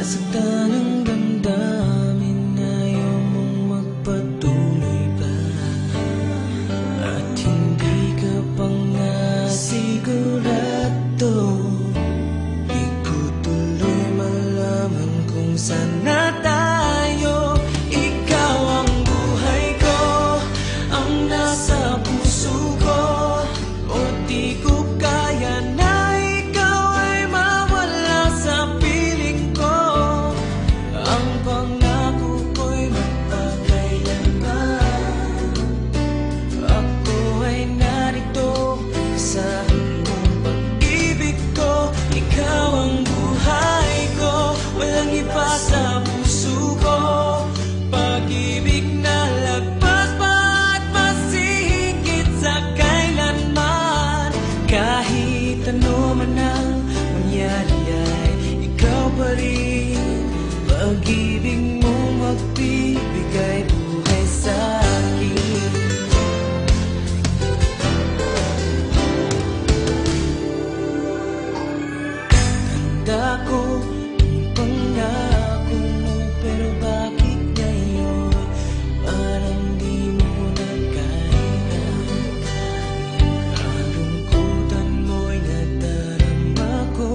Nasaktan ang damdamin, ayaw mong magpatuloy pa. At hindi ka pa nga sigurado. Di ko tuloy malaman kung saan na tayo. Ikaw ang buhay ko, ang nasa puso ko. O di ko kaya na ikaw ay mawala sa piling ko. Ang pangako ko'y magpakailanman. Ako ay narito sa iyong pag-ibig ko. Ikaw ang buhay ko, walang iba sa puso ko. Pag-ibig na lagpas pa at masihigit sa kailanman. Kahit ano man ang mangyari ay ikaw pa rin. Pag-ibig mo magbibigay buhay sa akin. Tanda ko ang pangako mo, pero bakit ngayon parang di mo na kaya? Kalungkutan mo'y nadarama ko.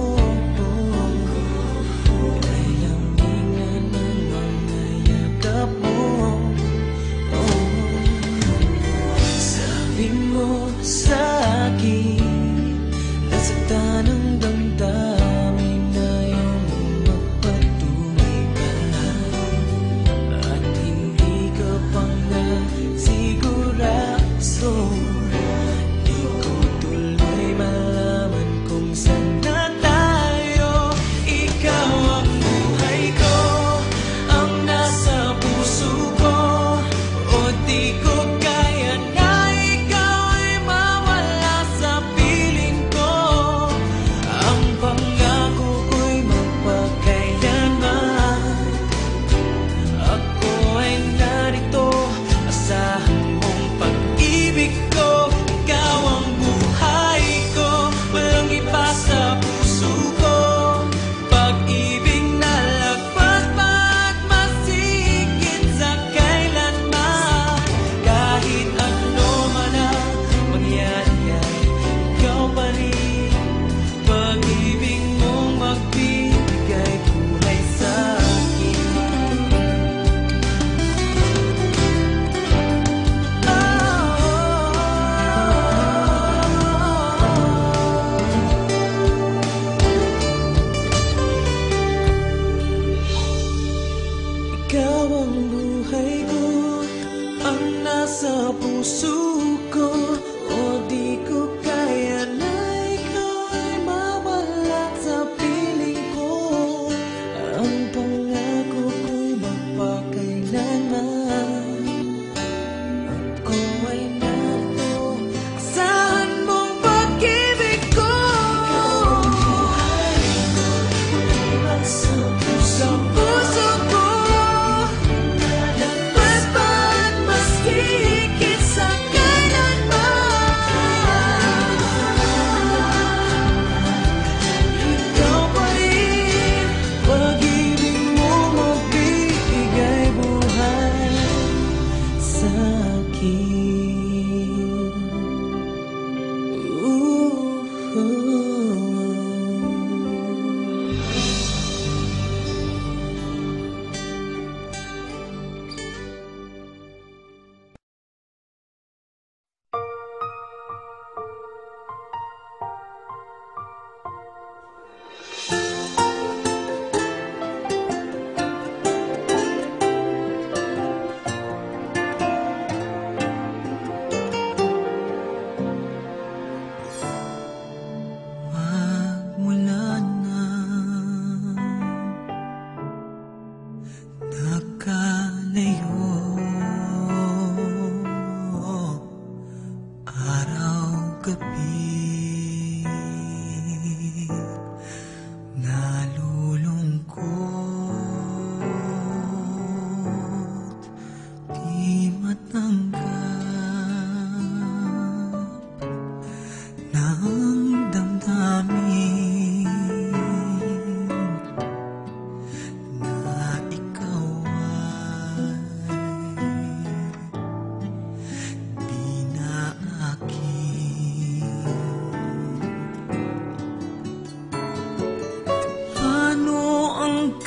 Kay lambingan ng mga yakap mo. Sabi mo sa akin, nasaktan ang damdamin, ayaw mo magpatuloy pa. At hindi ka pa nga sigurado. Di ko tuloy malaman kung saan na tayo. Ikaw ang buhay ko, ang nasa puso ko. O di ko kaya na ikaw ay mawala sa piling ko. Ang pangako ko'y magpakailanman. Ako ay narito, asahan mong pag-ibig ko. Ikaw ang buhay ko, walang iba sa puso ko. Pag-ibig na lagpas pa at masihigit sa kailanman. Kahit ano man ang mangyari ay ikaw pa rin. Pag-ibig mong magbibigay buhay sa akin. Ikaw ang buhay ko, ang nasa puso ko. O di ko kaya na ikaw ay mawala sa piling ko. Ang pangako ko'y magpakailanman. Ako ay narito, asahan mong pag-ibig ko. Ikaw ang buhay ko, sa puso ko. Lagpas pa at mas higit sa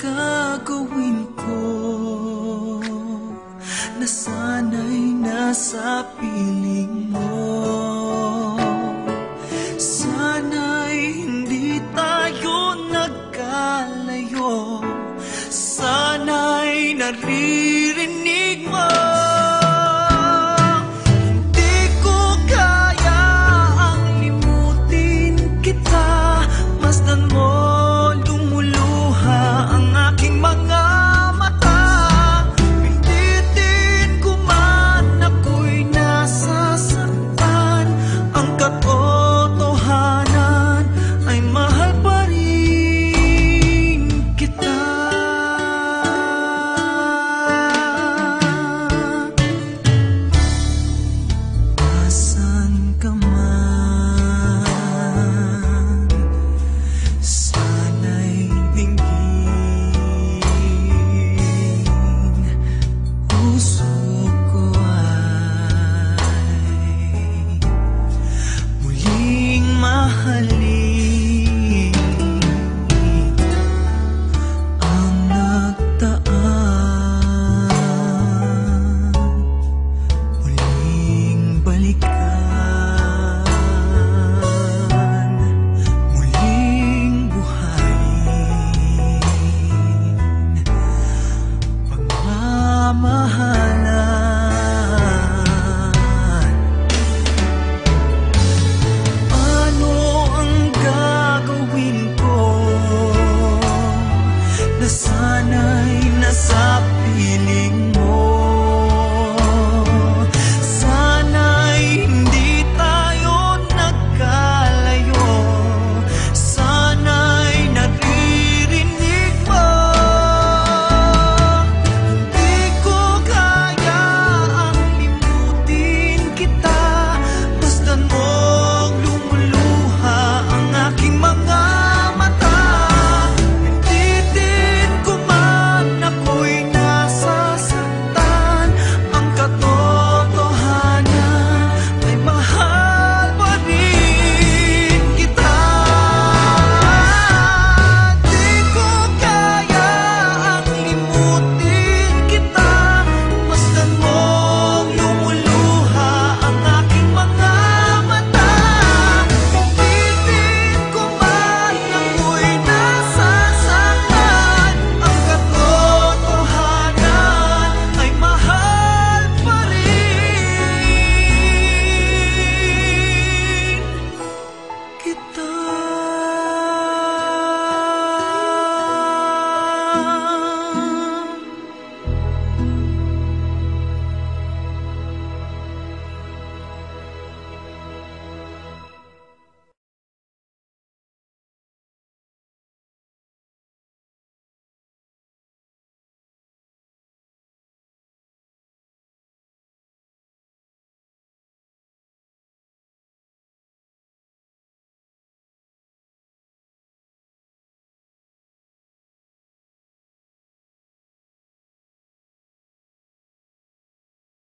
gagawin ko na sana'y nasa piling mo? Sana'y hindi tayo nagkalayo, sana'y naririnig